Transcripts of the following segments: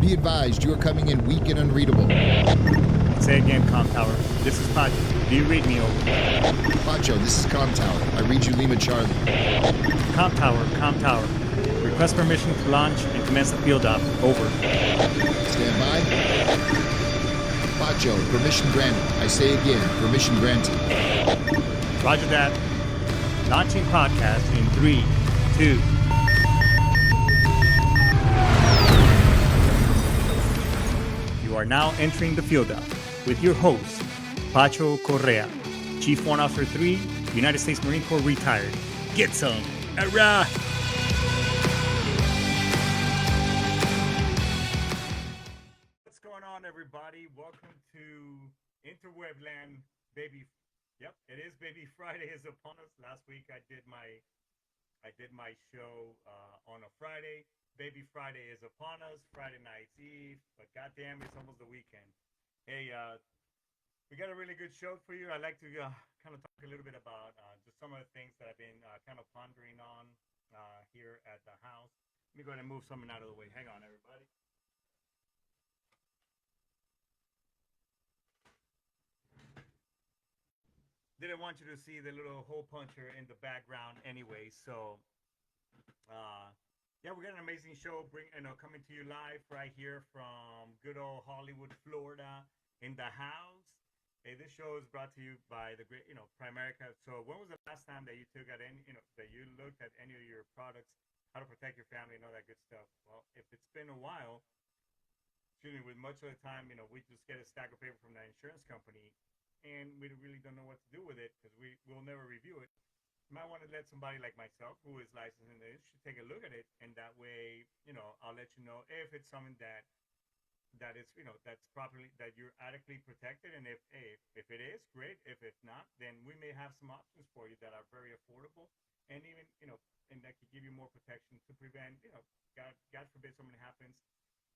Be advised, you are coming in weak and unreadable. Say again, Comm Tower. This is Pacho. Do you read me over? Pacho, this is Comm Tower. I read you Lima Charlie. Comm Tower, Comm Tower. Request permission to launch and commence the field op. Over. Stand by. Pacho, permission granted. I say again, permission granted. Roger that. Launching podcast in 3, 2. You are now entering the field op with your host, Pacho Correa, Chief Warrant Officer 3, United States Marine Corps retired. Get some. Hurrah! What's going on, everybody? Welcome to Interwebland, baby. Yep, it is Baby Friday is upon us. Last week I did my show on a Friday. Baby Friday is upon us. Friday night's Eve, but goddamn, it's almost the weekend. Hey, we got a really good show for you. I'd like to kind of talk a little bit about just some of the things that I've been kind of pondering on here at the house. Let me go ahead and move something out of the way. Hang on, everybody. Didn't want you to see the little hole puncher in the background anyway, so yeah, we got an amazing show coming to you live right here from good old Hollywood, Florida, in the house. Hey, this show is brought to you by the great, Primerica. So when was the last time that you took out any, that you looked at any of your products, how to protect your family and all that good stuff? Well, if it's been a while, with much of the time, we just get a stack of paper from that insurance company and we really don't know what to do with it because we'll never review it. You might want to let somebody like myself, who is licensed in the industry, take a look at it, and that way, I'll let you know if it's something that is, that's properly, that you're adequately protected, and if it is, great. If it's not, then we may have some options for you that are very affordable, and even, and that could give you more protection to prevent, God forbid something happens,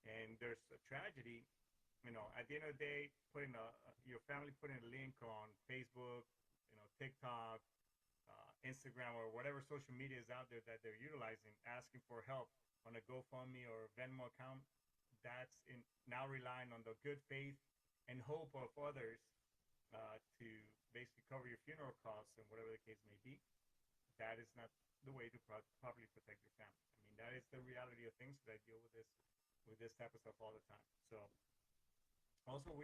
and there's a tragedy. At the end of the day, your family putting a link on Facebook, TikTok, Instagram, or whatever social media is out there that they're utilizing, asking for help on a GoFundMe or Venmo account, that's now relying on the good faith and hope of others to basically cover your funeral costs and whatever the case may be. That is not the way to properly protect your family. I mean, that is the reality of things that I deal with this type of stuff all the time. So also,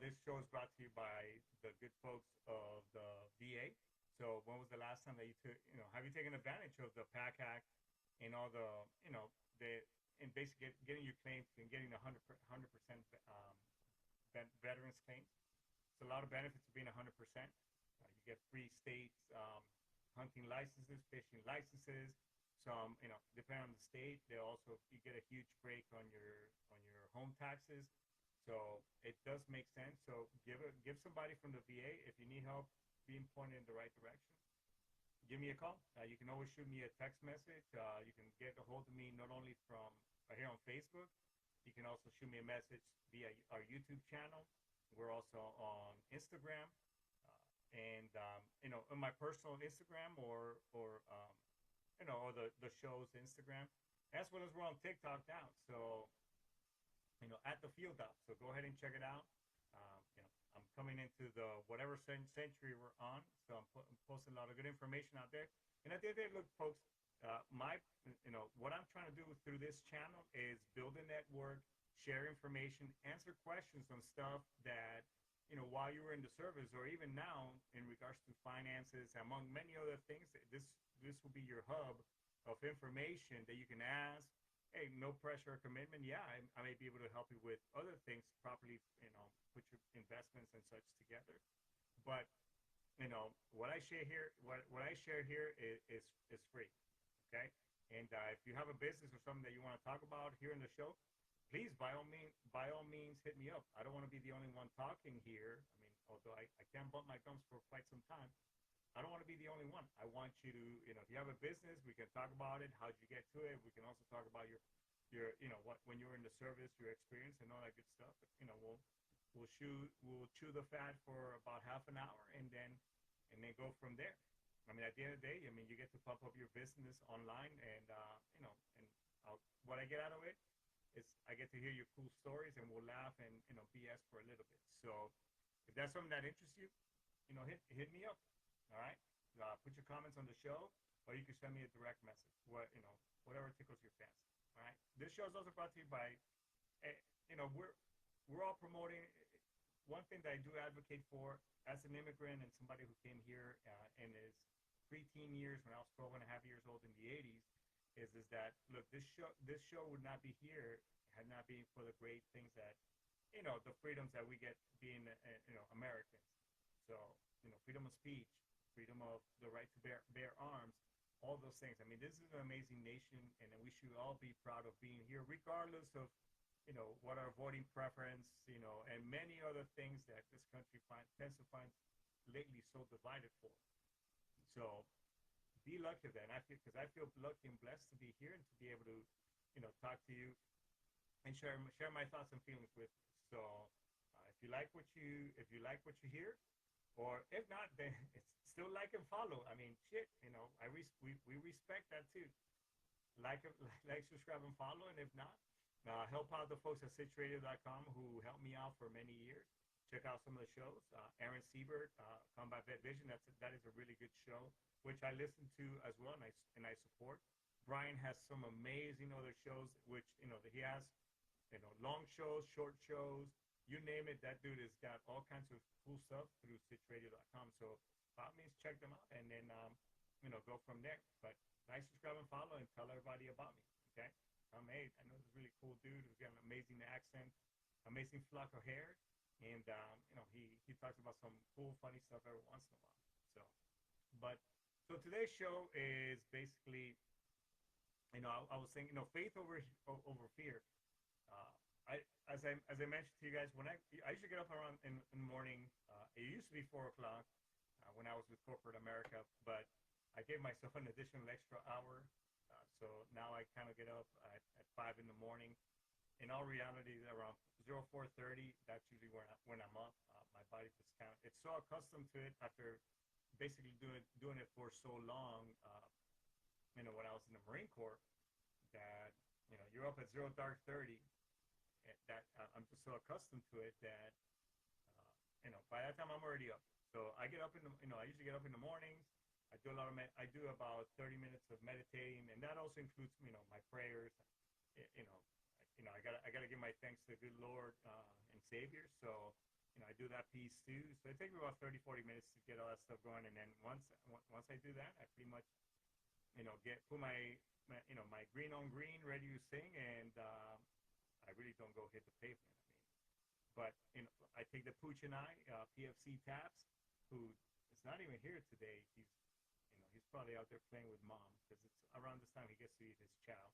this show is brought to you by the good folks of the VA. So when was the last time that you took, have you taken advantage of the PAC Act and all the, and basically getting your claims and getting 100% veterans claims? It's a lot of benefits of being 100%. You get free states, hunting licenses, fishing licenses. Some, depending on the state, you get a huge break on your home taxes. So it does make sense. So give somebody from the VA, if you need help being pointed in the right direction, give me a call. You can always shoot me a text message. You can get a hold of me not only from here on Facebook. You can also shoot me a message via our YouTube channel. We're also on Instagram, and on my personal Instagram or the show's Instagram, as well as we're on TikTok now. So at the field up. So go ahead and check it out. I'm coming into the whatever century we're on, so I'm posting a lot of good information out there. And at the end of the day, look, folks, what I'm trying to do through this channel is build a network, share information, answer questions on stuff that, while you were in the service or even now in regards to finances, among many other things, this will be your hub of information that you can ask. Hey, no pressure or commitment. Yeah, I may be able to help you with other things properly, put your investments and such together. But, what I share here, is free. Okay. And if you have a business or something that you want to talk about here in the show, please, by all means, hit me up. I don't want to be the only one talking here. I mean, although I can bump my gums for quite some time, I don't want to be the only one. I want you to, if you have a business, we can talk about it. How'd you get to it? We can also talk about your, when you were in the service, your experience and all that good stuff. We'll chew the fat for about half an hour and then go from there. I mean, at the end of the day, you get to pump up your business online and what I get out of it I get to hear your cool stories, and we'll laugh and BS for a little bit. So if that's something that interests you, hit me up. All right, put your comments on the show, or you can send me a direct message. Whatever tickles your fancy. All right. This show is also brought to you by, we're all promoting. One thing that I do advocate for as an immigrant and somebody who came here in his preteen years when I was 12 and a half years old in the 80s is that, look, this show would not be here had not been for the great things that, the freedoms that we get being, Americans. So, freedom of speech, freedom of the right to bear arms, all those things. I mean, this is an amazing nation, and we should all be proud of being here, regardless of what our voting preference, and many other things that this country tends to find lately so divided for. So be lucky then. Because I feel lucky and blessed to be here and to be able to, talk to you and share my thoughts and feelings with you. So if you like what you hear, or if not, then it's still like and follow. I mean, shit, we respect that too. Like, subscribe, and follow, and if not, help out the folks at Sitchradio.com who helped me out for many years. Check out some of the shows. Aaron Siebert, Combat Vet Vision. That is a really good show, which I listen to as well, and I support. Brian has some amazing other shows, which he has, long shows, short shows, you name it. That dude has got all kinds of cool stuff through Sitchradio.com. So by all means, check them out, and then go from there. But like, subscribe, and follow, and tell everybody about me. Okay. I know this really cool dude who's got an amazing accent, amazing flock of hair, and he talks about some cool, funny stuff every once in a while. So today's show is basically, I was saying, faith over fear. As I mentioned to you guys, when I usually get up around in the morning. It used to be 4 o'clock when I was with corporate America, but I gave myself an additional extra hour. So now I kind of get up at 5 in the morning. In all reality, around 4:30, that's usually when I'm up. My body just it's so accustomed to it after basically doing it for so long. When I was in the Marine Corps, that you're up at 0:30. That I'm just so accustomed to it that by that time I'm already up. So I get up I usually get up in the mornings. I do about 30 minutes of meditating, and that also includes my prayers. I gotta give my thanks to the good Lord and Savior. So I do that piece too. So it takes me about 30-40 minutes to get all that stuff going, and then once I do that, I pretty much put my green on green ready to sing, and I really don't go hit the pavement. But I take the Pooch and I PFC Taps, who is not even here today. He's probably out there playing with mom, because it's around this time he gets to eat his chow.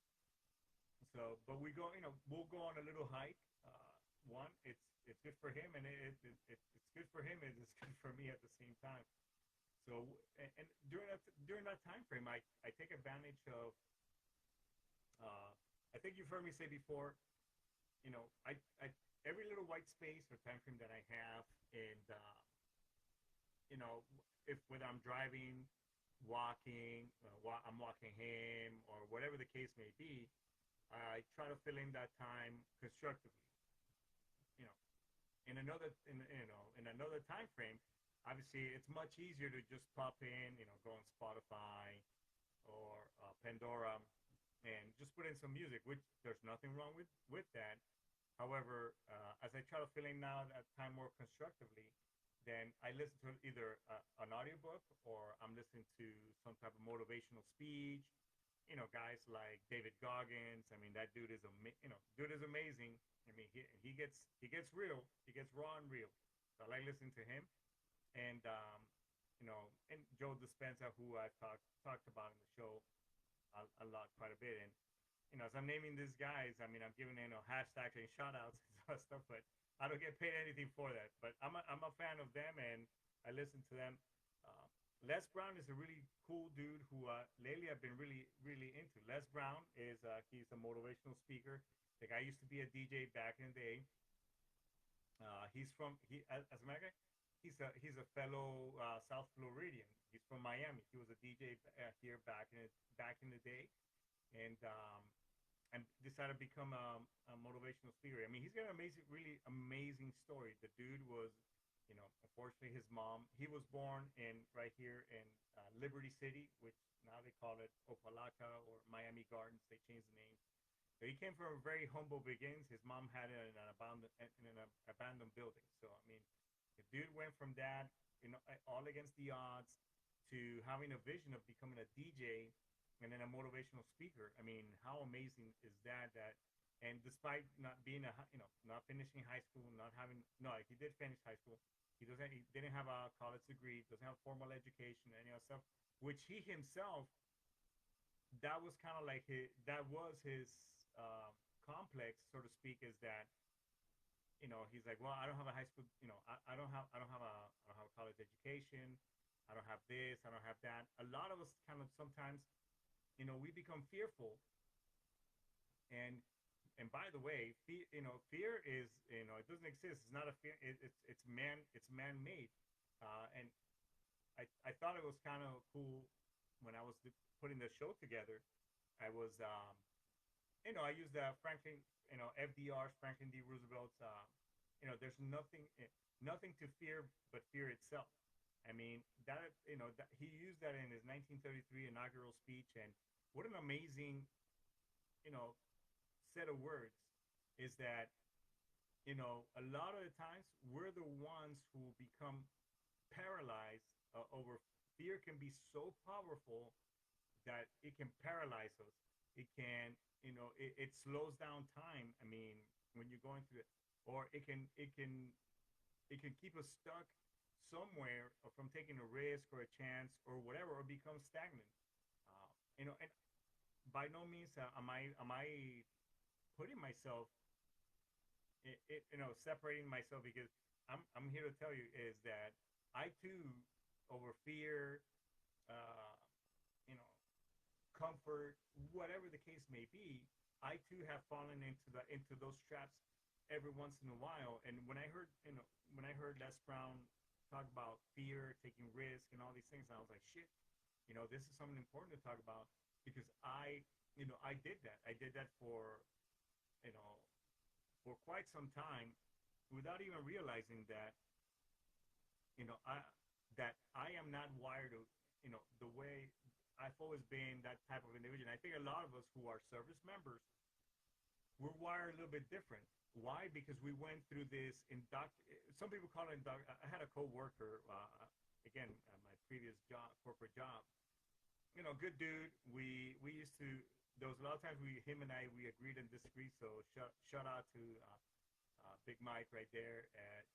So, but we'll go on a little hike. One, it's good for him, and it's good for him, and it's good for me at the same time. So, and during that time frame, I take advantage of. I think you've heard me say before. I every little white space or time frame that I have, and if whether I'm driving, walking, I'm walking home, or whatever the case may be, I try to fill in that time constructively. In another time frame, obviously it's much easier to just pop in, go on Spotify or Pandora, and just put in some music, which there's nothing wrong with that. However, as I try to fill in now that time more constructively, then I listen to either an audiobook, or I'm listening to some type of motivational speech. Guys like David Goggins. I mean, that dude is amazing. I mean, he gets real. He gets raw and real. So I like listening to him, and and Joe Dispenza, who I've talked about in the show a lot, quite a bit. And as I'm naming these guys, I mean, I'm giving hashtags and shout outs and stuff, but I don't get paid anything for that. But I'm a fan of them, and I listen to them. Les Brown is a really cool dude who lately I've been really, really into. Les Brown is he's a motivational speaker. Like, I used to be a DJ back in the day. He's as a matter of fact, he's a fellow South Floridian. He's from Miami. He was a DJ here back in the day, and and decided to become a motivational speaker. I mean, he's got an amazing, really amazing story. The dude was, unfortunately, his mom. He was born in right here in Liberty City, which now they call it Opalaca or Miami Gardens. They changed the name. So he came from a very humble beginnings. His mom had it in an abandoned building. So I mean, the dude went from that, all against the odds, to having a vision of becoming a DJ and then a motivational speaker. I mean, how amazing is that? And despite not being not finishing high school, not having no, he did finish high school. He didn't have a college degree, doesn't have formal education, any other stuff, which he himself, that was kind of like that was his complex, so to speak, is that he's like, well, I don't have a high school, I don't have a college education, I don't have this, I don't have that. A lot of us kind of sometimes, we become fearful, and by the way, fear is, it doesn't exist. It's not a fear. It's man made, and I thought it was kind of cool when I was putting the show together. I was I used Franklin, FDR's Franklin D. Roosevelt's. There's nothing to fear but fear itself. I mean that that he used that in his 1933 inaugural speech, and what an amazing set of words is that. A lot of the times we're the ones who become paralyzed over fear. Can be so powerful that it can paralyze us. It can, it slows down time. I mean, when you're going through it, or it can keep us stuck somewhere from taking a risk or a chance or whatever, or become stagnant. And by no means am I putting myself, separating myself, because I'm here to tell you is that I too, over fear, uh, you know, comfort, whatever the case may be, I too have fallen into those traps every once in a while. And when I heard Les Brown talk about fear, taking risk, and all these things, I was like, shit, this is something important to talk about, because I did that. I did that you know, for quite some time without even realizing that, I am not wired to, the way I've always been that type of individual. And I think a lot of us who are service members, we're wired a little bit different. Why? Because we went through this some people call it I had a coworker, again, my previous job, corporate job, good dude. We used to, there was a lot of times him and I, we agreed and disagreed. So shout out to Big Mike right there at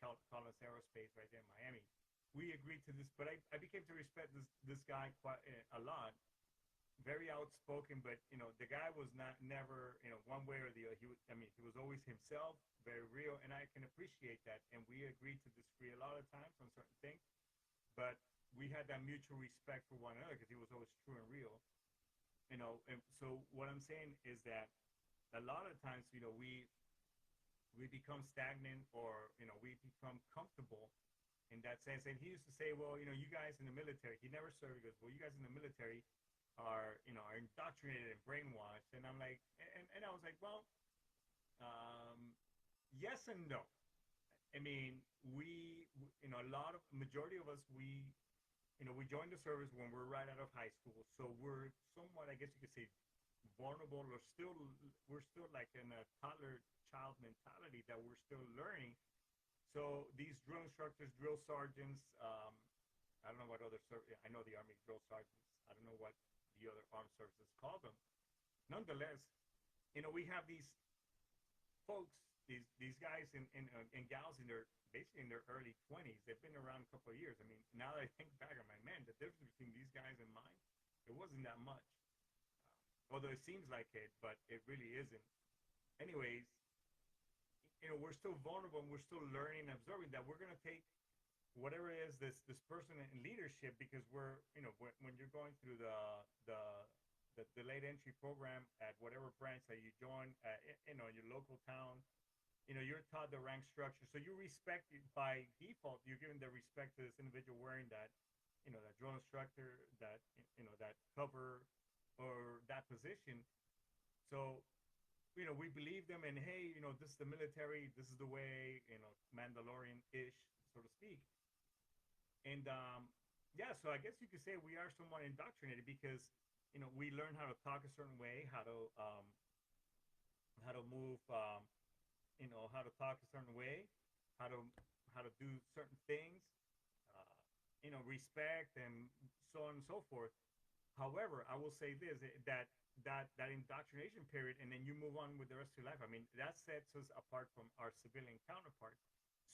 Collins Aerospace right there in Miami. We agreed to this, but I became to respect this guy quite a lot. Very outspoken, but the guy was never one way or the other. He was always himself, very real, and I can appreciate that. And we agreed to disagree a lot of times on certain things, but we had that mutual respect for one another because he was always true and real. And so what I'm saying is that a lot of times we become stagnant, or we become comfortable in that sense. And he used to say, well, you guys in the military, he never served. He goes, well, you guys in the military are indoctrinated and brainwashed. And I'm like, and I was like, well, yes and no. I mean, we a lot of majority of us, we joined the service when we're right out of high school, so we're somewhat, I guess you could say, vulnerable, or we're still like in a toddler child mentality that we're still learning. So these drill instructors, drill sergeants, I don't know what other I know the Army drill sergeants. I don't know what the other armed services call them. Nonetheless, we have these folks, these guys and gals basically in their early 20s. They've been around a couple of years. I mean, now that I think back on my man, the difference between these guys and mine, it wasn't that much. Although it seems like it, but it really isn't. Anyways, we're still vulnerable, and we're still learning and absorbing that we're going to take whatever it is, this person in leadership, because we're, when you're going through the delayed entry program at whatever branch that you join, in your local town, you're taught the rank structure. So you respect, by default, you're giving the respect to this individual wearing that, that drill instructor, that, that cover, or that position. So we believe them, and hey, this is the military, this is the way, Mandalorian-ish, so to speak. And yeah, so I guess you could say we are somewhat indoctrinated because we learn how to talk a certain way, how to move, how to talk a certain way, how to do certain things, respect and so on and so forth. However, I will say this, that indoctrination period, and then you move on with the rest of your life. I mean, that sets us apart from our civilian counterparts.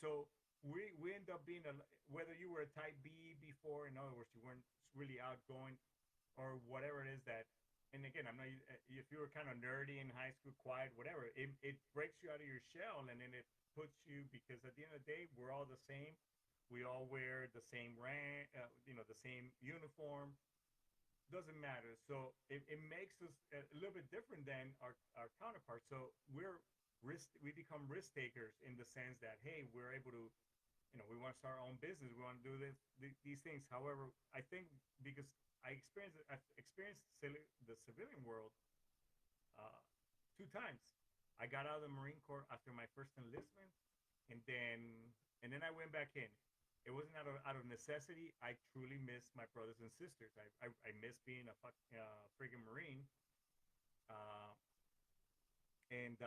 So we end up being whether you were a type B before, in other words, you weren't really outgoing, or whatever it is that. And again, I'm not. If you were kind of nerdy in high school, quiet, whatever, it breaks you out of your shell, and then it puts you, because at the end of the day, we're all the same. We all wear the same rank, the same uniform. Doesn't matter. So it makes us a little bit different than our counterparts. So we become risk takers in the sense that, hey, we're able to, we want to start our own business. We want to do these things. However, I think because I've experienced the civilian world uh, two times. I got out of the Marine Corps after my first enlistment, and then I went back in. It wasn't out of necessity. I truly miss my brothers and sisters. I miss being a friggin' Marine. Uh, and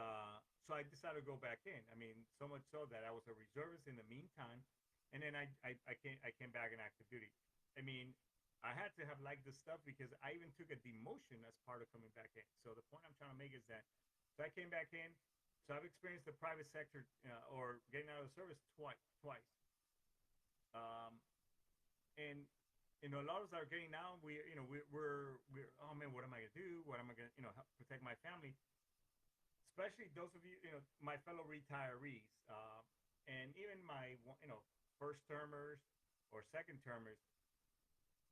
so I decided to go back in. I mean, so much so that I was a reservist in the meantime. And then I came back in active duty. I mean, I had to have liked this stuff because I even took a demotion as part of coming back in. So the point I'm trying to make is that, so I came back in. So I've experienced the private sector or getting out of the service twice. Um, and a lot of us are getting now. We're oh man, what am I gonna do? What am I gonna help protect my family? Especially those of you my fellow retirees, and even my first termers or second termers.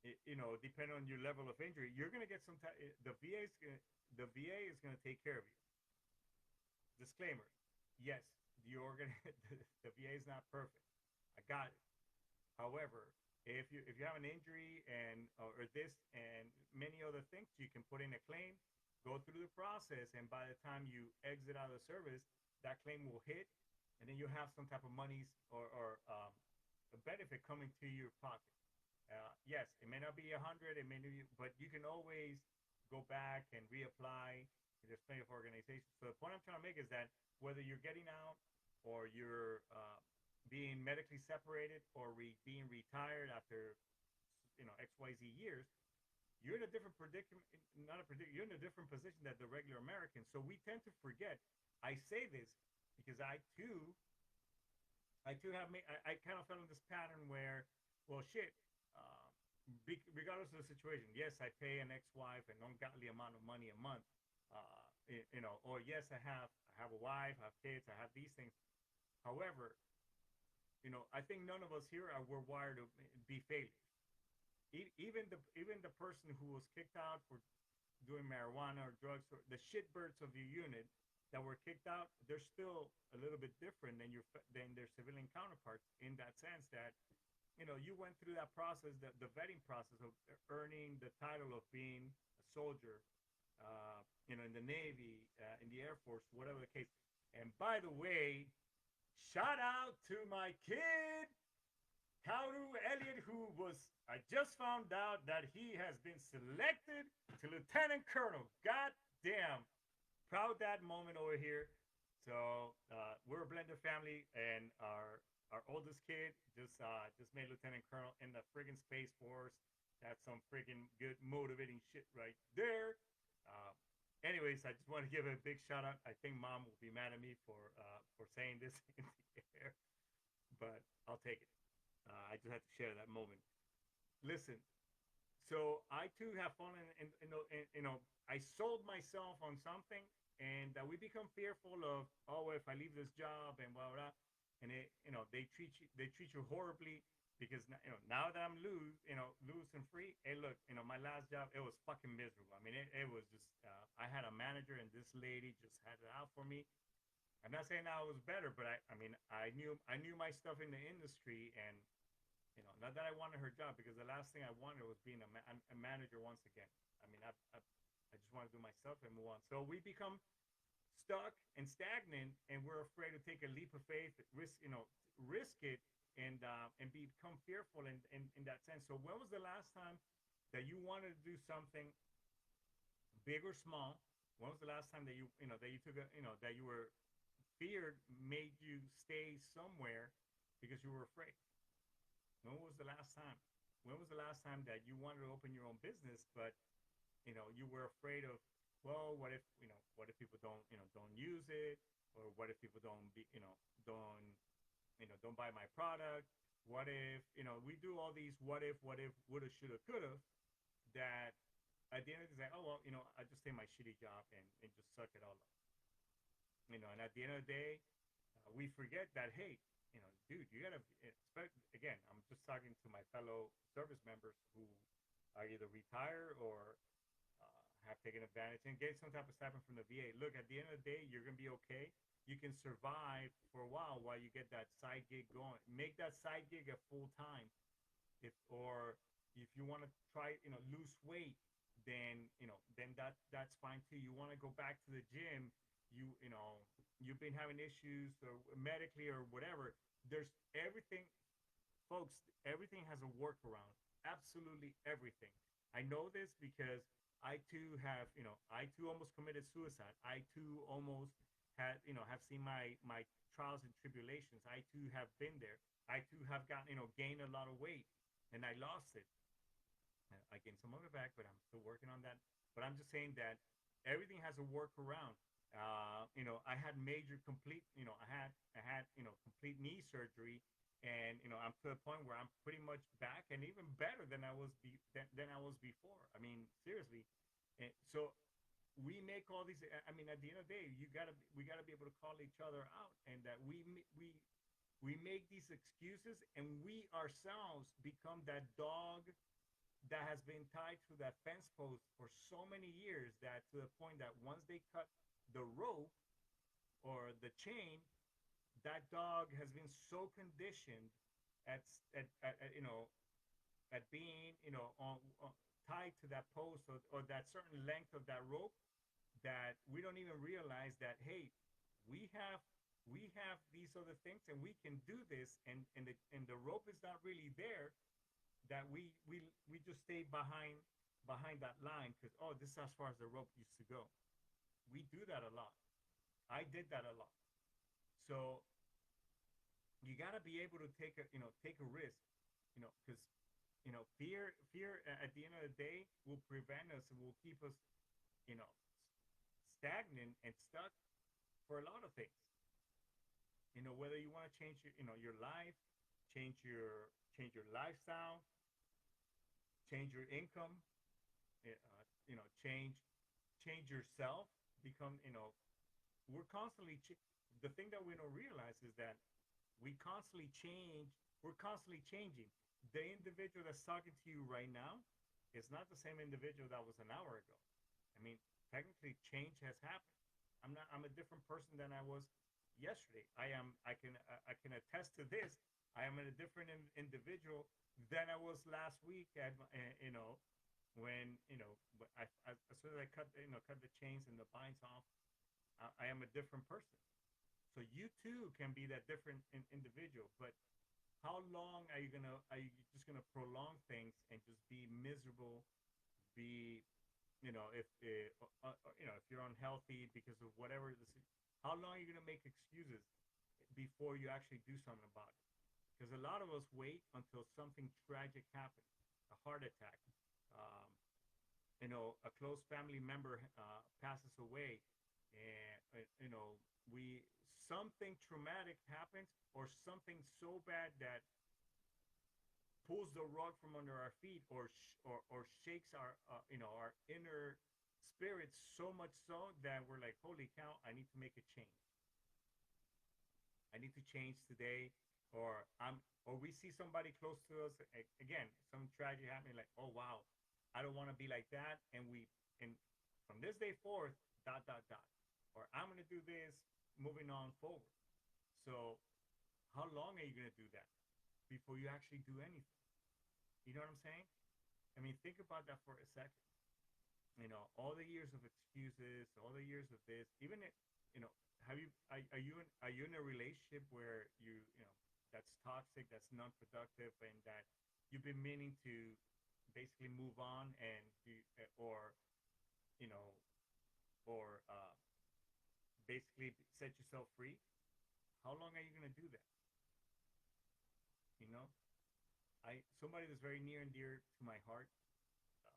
Depending on your level of injury, you're gonna get some. The VA is gonna take care of you. Disclaimer: yes, the VA is not perfect. I got it. However, if you have an injury and or this and many other things, you can put in a claim, go through the process, and by the time you exit out of the service, that claim will hit, and then you have some type of monies or a benefit coming to your pocket. Yes, it may not be 100, it may not be, but you can always go back and reapply. There's plenty of organizations. So the point I'm trying to make is that whether you're getting out or you're being medically separated or being retired after XYZ years, you're in a different predicament. Not a predicament. You're in a different position than the regular American. So we tend to forget. I say this because I too have I kind of fell in this pattern where, well, shit. Regardless of the situation, yes, I pay an ex-wife an ungodly amount of money a month. Or yes, I have a wife, I have kids, I have these things. However, I think none of us here were wired to be failures. Even the person who was kicked out for doing marijuana or drugs, or the shitbirds of your unit that were kicked out, they're still a little bit different than their civilian counterparts in that sense that you went through that process, the vetting process of earning the title of being a soldier, in the Navy, in the Air Force, whatever the case. And by the way, shout out to my kid, Kauru Elliott, I just found out that he has been selected to Lieutenant Colonel. God damn. Proud that moment over here. So we're a blended family, and our oldest kid just made Lieutenant Colonel in the friggin' Space Force. That's some friggin' good motivating shit right there. Anyways, I just want to give a big shout out. I think Mom will be mad at me for saying this in the air, but I'll take it. I just had to share that moment. Listen, so I too have fallen I sold myself on something, and we become fearful of, oh, if I leave this job and blah blah. And they treat you horribly because now that I'm loose and free. Hey, look, my last job, it was fucking miserable. I mean, it was just I had a manager, and this lady just had it out for me. I'm not saying I was better, but I mean, I knew my stuff in the industry, and not that I wanted her job, because the last thing I wanted was being a manager once again. I mean, I just want to do myself and move on. So we become stuck and stagnant, and we're afraid to take a leap of faith, risk it, and become fearful in that sense. So when was the last time that you wanted to do something big or small? When was the last time that you took that you were feared made you stay somewhere because you were afraid? When was the last time? When was the last time that you wanted to open your own business, but you were afraid of, well, what if people don't use it, or what if people don't buy my product? What if we do all these what if, woulda, shoulda, coulda, that at the end of the day, oh well, I just take my shitty job and just suck it all up. And at the end of the day, we forget that, hey, dude, you gotta, again, I'm just talking to my fellow service members who are either retired or have taken advantage and get some type of stipend from the VA. Look, at the end of the day, you're gonna be okay. You can survive for a while you get that side gig going. Make that side gig a full time. If you want to try, lose weight, then that's fine too. You want to go back to the gym, you've been having issues or medically or whatever. There's everything, folks. Everything has a workaround. Absolutely everything. I know this because I too almost committed suicide. I too almost have seen my trials and tribulations. I too have been there. I too have gotten, gained a lot of weight, and I lost it. I gained some of it back, but I'm still working on that. But I'm just saying that everything has a workaround. I had I had complete knee surgery, and I'm to a point where I'm pretty much back and even better than I was than I was before. I mean, seriously. And so we make all these. I mean, at the end of the day, we gotta be able to call each other out, and that we make these excuses, and we ourselves become that dog that has been tied to that fence post for so many years, that to the point that once they cut the rope or the chain, that dog has been so conditioned at being tied to that post, or that certain length of that rope, that we don't even realize that, hey, we have these other things, and we can do this, and the rope is not really there, that we just stay behind that line because, oh, this is as far as the rope used to go. We do that a lot. I did that a lot. So you got to be able to take a risk, because fear at the end of the day will prevent us and will keep us you know stagnant and stuck for a lot of things. Whether you want to change your life, change your lifestyle, change your income, change yourself, become, we're constantly, the thing that we don't realize is that we're constantly changing. The individual that's talking to you right now is not the same individual that was an hour ago. I mean, technically change has happened. I'm a different person than I was yesterday. I can attest to this. I am a different individual than I was last week when as soon as I cut the chains and the binds off, I am a different person. So you too can be that different individual. But how long are you just gonna prolong things and just be miserable? Be if you're unhealthy because of whatever this is, how long are you gonna make excuses before you actually do something about it? Because a lot of us wait until something tragic happens, a heart attack, a close family member passes away, and something traumatic happens, or something so bad that pulls the rug from under our feet, or shakes our our inner spirit so much so that we're like, holy cow, I need to make a change. I need to change today, or we see somebody close to us, again, some tragedy happening, like, oh wow, I don't want to be like that, and from this day forth, ... or I'm gonna do this, moving on forward. So how long are you gonna do that before you actually do anything? You know what I'm saying? I mean, think about that for a second. all the years of excuses, all the years of this, even it, have you are you in a relationship where that's toxic, that's non-productive, and that you've been meaning to basically move on and you know or basically set yourself free? How long are you going to do that? you know I Somebody that's very near and dear to my heart, uh,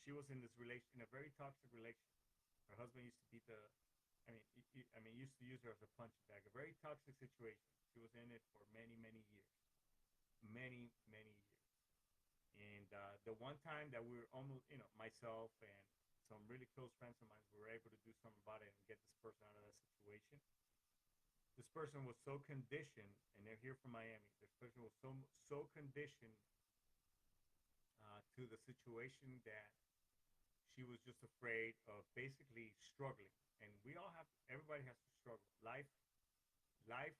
she was in this relation, in a very toxic relationship. Her husband used to beat the, used to use her as a punching bag. A very toxic situation. She was in it for many, many years, many years. And the one time that we were almost, myself and some really close friends of mine, we were able to do something about it and get this person out of that situation. This person was so conditioned, and they're here from Miami. This person was so conditioned to the situation that she was just afraid of basically struggling. And everybody has to struggle. Life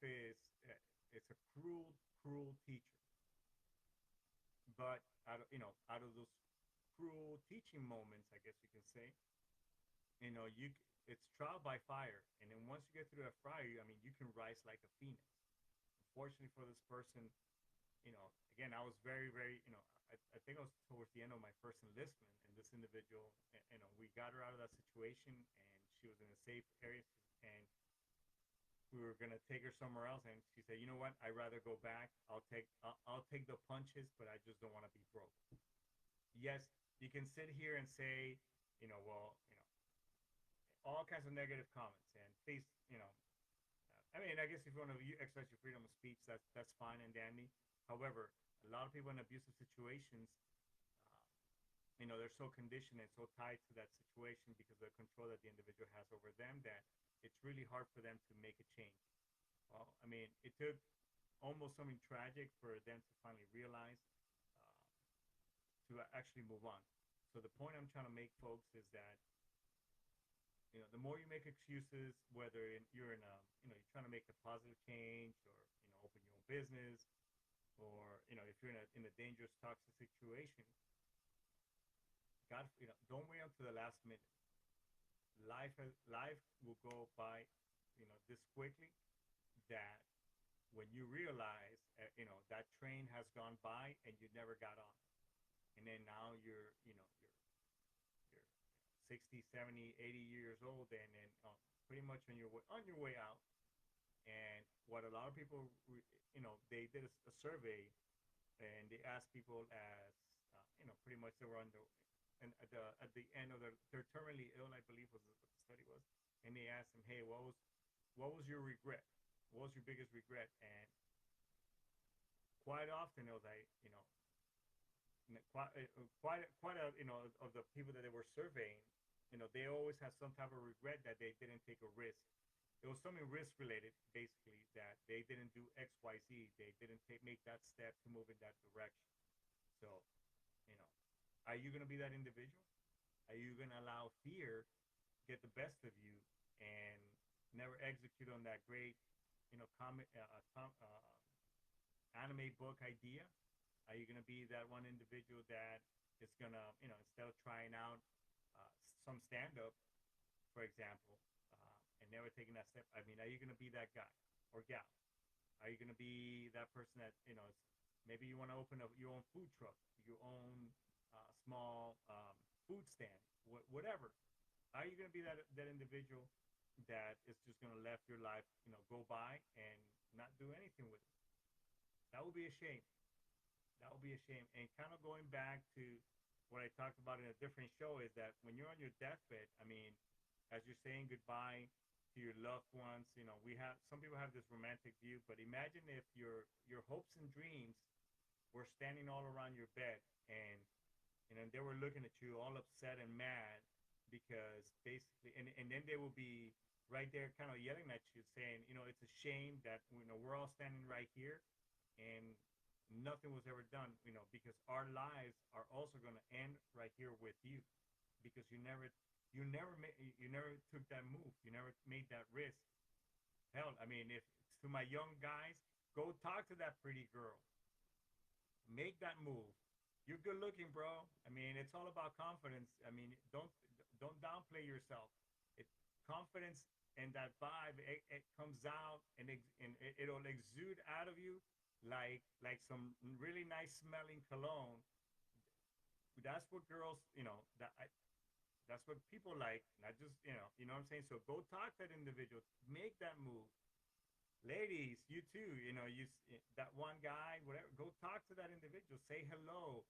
is it's a cruel teacher. But out of those cruel teaching moments, I guess you can say, it's trial by fire. And then once you get through that fire, you can rise like a phoenix. Unfortunately for this person, again, I was very, very, I think I was towards the end of my first enlistment, and this individual, we got her out of that situation, and she was in a safe area, and we were gonna take her somewhere else, and she said, "You know what? I'd rather go back. I'll take the punches, but I just don't want to be broke." Yes, you can sit here and say, well, all kinds of negative comments, and please, I guess if you want to exercise your freedom of speech, that's fine and dandy. However, a lot of people in abusive situations, they're so conditioned and so tied to that situation because of the control that the individual has over them, that it's really hard for them to make a change. Well, it took almost something tragic for them to finally realize, to actually move on. So the point I'm trying to make, folks, is that the more you make excuses, whether you're in a, you're trying to make a positive change, or open your own business, or if you're in a dangerous, toxic situation, God, don't wait until the last minute. Life will go by, this quickly, that when you realize, that train has gone by and you never got on, and then now you're 60, 70, 80 years old, and then pretty much on your way out. And what a lot of people, they did a survey, and they asked people as, pretty much they were and at the end of they're terminally ill, I believe was what the study was, and they asked them, "Hey, what was your regret? What was your biggest regret?" And quite often it was like, quite a, of the people that they were surveying, they always had some type of regret that they didn't take a risk. It was something risk related, basically, that they didn't do X, Y, Z. They didn't make that step to move in that direction. So, are you going to be that individual? Are you going to allow fear get the best of you and never execute on that great, anime book idea? Are you going to be that one individual that is going to, instead of trying out some stand-up, for example, and never taking that step, are you going to be that guy or gal? Are you going to be that person that, maybe you want to open up your own food truck, your own small food stand, whatever? Are you going to be that individual that is just going to let your life, go by and not do anything with it? That would be a shame. That would be a shame. And kind of going back to what I talked about in a different show, is that when you're on your deathbed, as you're saying goodbye to your loved ones, some people have this romantic view, but imagine if your hopes and dreams were standing all around your bed, and they were looking at you all upset and mad because basically, and then they will be right there kind of yelling at you, saying, it's a shame that, we're all standing right here and nothing was ever done, because our lives are also going to end right here with you, because you never took that move. You never made that risk. Hell, if to my young guys, go talk to that pretty girl. Make that move. you're good looking, bro. I mean, it's all about confidence. I mean, don't downplay yourself. It confidence and that vibe, it comes out and it'll exude out of you like some really nice smelling cologne. That's what girls, that's what people like. Not just what I'm saying. So go talk to that individual, make that move. Ladies, you too. That one guy, whatever. Go talk to that individual. Say hello.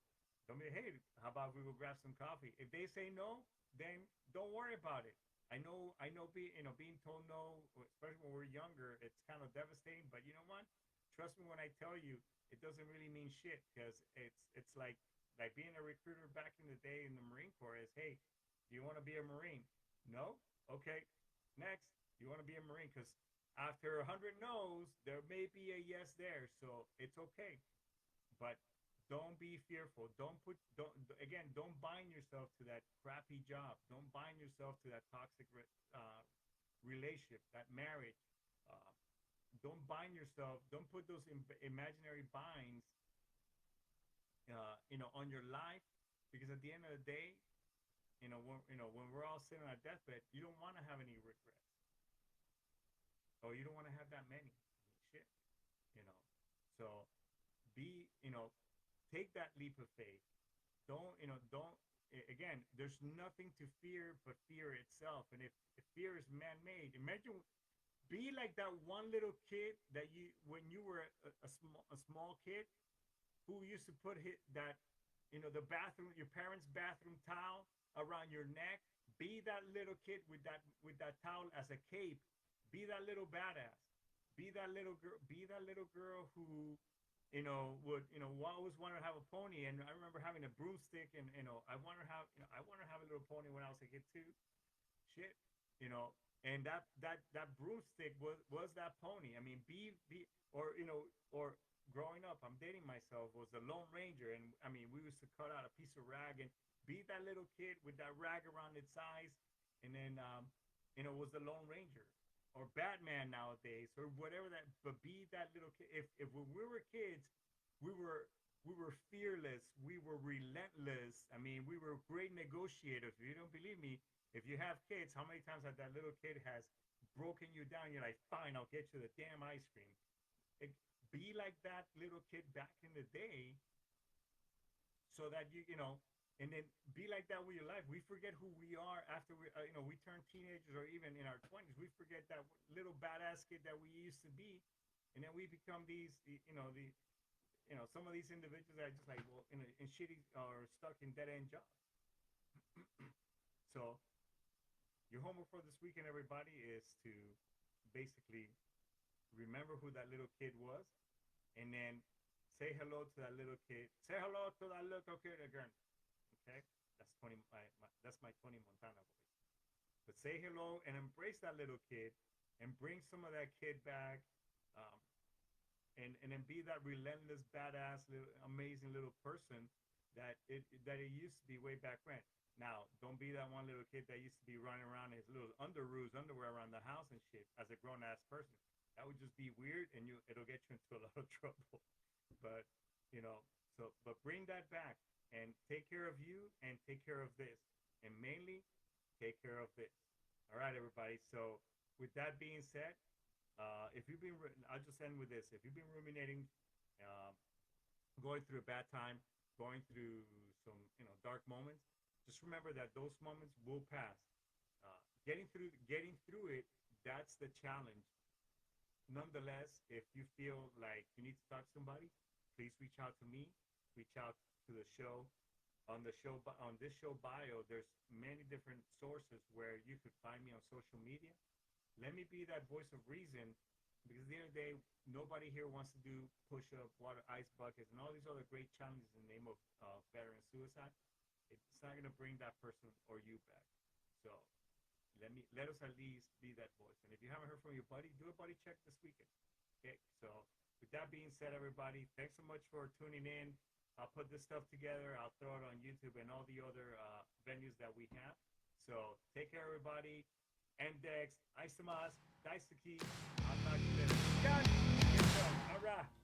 Don't be, hey, how about we go grab some coffee? If they say no, then don't worry about it. Being told no, especially when we're younger, it's kind of devastating. But you know what? Trust me when I tell you, it doesn't really mean shit because it's like being a recruiter back in the day in the Marine Corps is, hey, do you want to be a Marine? No? Okay. Next. You want to be a Marine? Because after 100 no's, there may be a yes there. So it's okay. But don't be fearful. Don't bind yourself to that crappy job. Don't bind yourself to that toxic relationship, that marriage. Uh, don't bind yourself. Don't put those imaginary binds, on your life, because at the end of the day, when we're all sitting on our deathbed, you don't want to have any regrets, or you don't want to have that many. Shit, you know. So be, take that leap of faith. Don't. Again, there's nothing to fear but fear itself. And if fear is man-made, imagine be like that one little kid that when you were a small kid, who used to put that, the bathroom, your parents' bathroom towel around your neck. Be that little kid with that towel as a cape. Be that little badass. Be that little girl. Be that little girl who, would, always wanted to have a pony. And I remember having a broomstick, and I wanted to have a little pony when I was a kid too. Shit, and that broomstick was that pony. I mean, or growing up, I'm dating myself, was the Lone Ranger. And I mean, we used to cut out a piece of rag and be that little kid with that rag around its eyes, and then was the Lone Ranger or Batman nowadays, or whatever that. But be that little kid. If when we were kids, we were fearless, we were relentless. I mean, we were great negotiators. If you don't believe me, if you have kids, how many times that little kid has broken you down? You're like, fine, I'll get you the damn ice cream. Be like that little kid back in the day, so that and then be like that with your life. We forget who we are after we turn teenagers, or even in our 20s. We forget that little badass kid that we used to be, and then we become these, some of these individuals that are just like, well, in shitty or stuck in dead end jobs. So your homework for this weekend, everybody, is to basically remember who that little kid was, and then say hello to that little kid. Say hello to that little kid again. Okay, that's that's my Tony Montana voice. But say hello and embrace that little kid, and bring some of that kid back, and then be that relentless, badass, little, amazing little person that it used to be way back when. Now, don't be that one little kid that used to be running around in his little underwear around the house and shit as a grown-ass person. That would just be weird, and it'll get you into a lot of trouble. But, but bring that back, and take care of you, and take care of this. And mainly, take care of this. All right, everybody. So with that being said, I'll just end with this. If you've been ruminating, going through a bad time, going through some, dark moments, just remember that those moments will pass. Getting through it, that's the challenge. Nonetheless, if you feel like you need to talk to somebody, please reach out to me. Reach out to the show. On this show bio, there's many different sources where you could find me on social media. Let me be that voice of reason, because at the end of the day, nobody here wants to do push-up, water, ice buckets, and all these other great challenges in the name of veteran suicide. It's not going to bring that person or you back. So let us at least be that voice. And if you haven't heard from your buddy, do a buddy check this weekend. Okay, so with that being said, everybody, thanks so much for tuning in. I'll put this stuff together. I'll throw it on YouTube and all the other venues that we have. So take care, everybody. Endex, Isomas, Daisuki. I'll talk to you later. All right.